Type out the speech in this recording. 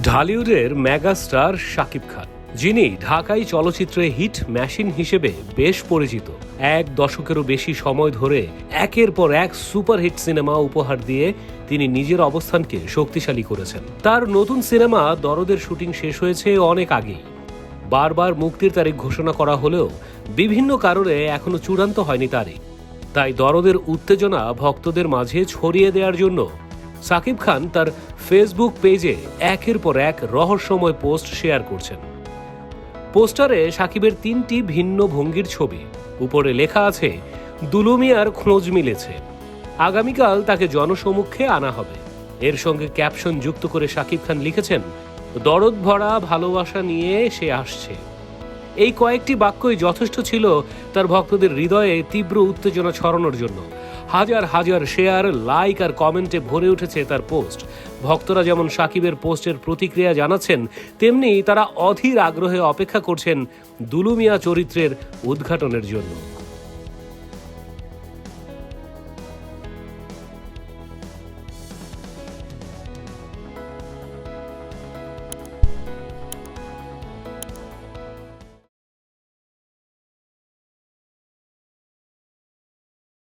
ঢালিউডের megastar Shakib Khan, যিনি ঢাকাই চলচ্চিত্রে হিট মেশিন হিসেবে বেশ পরিচিত। এক দশকেরও বেশি সময় ধরে একের পর এক সুপারহিট সিনেমা উপহার দিয়ে তিনি নিজের অবস্থানকে শক্তিশালী করেছেন। তার নতুন সিনেমা দরদের শুটিং শেষ হয়েছে অনেক আগেই। বারবার মুক্তির তারিখ ঘোষণা করা হলেও বিভিন্ন কারণে এখনো চূড়ান্ত হয়নি তারিখ। তাই দরদের উত্তেজনা ভক্তদের মাঝে ছড়িয়ে দেওয়ার জন্য শাকিব খান তার ফেসবুক পেজে একের পর এক রহস্যময় পোস্ট শেয়ার করছেন। পোস্টারে শাকিবের 3টি ভিন্ন ভঙ্গির ছবি। উপরে লেখা আছে, দুলু মিয়ার খোঁজ মিলেছে, আগামীকাল তাকে জনসমক্ষে আনা হবে। এর সঙ্গে ক্যাপশন যুক্ত করে শাকিব খান লিখেছেন, দরদ ভরা ভালোবাসা নিয়ে সে আসছে। এই কয়েকটি বাক্যই যথেষ্ট ছিল তার ভক্তদের হৃদয়ে তীব্র উত্তেজনা ছড়ানোর জন্য। হাজার হাজার শেয়ার, লাইক আর কমেন্টে ভরে উঠেছে তার পোস্ট। ভক্তরা যেমন শাকিবের পোস্টের প্রতিক্রিয়া জানাচ্ছেন, তেমনি তারা অধীর আগ্রহে অপেক্ষা করছেন দুলু মিয়া চরিত্রের উদ্ঘাটনের জন্য।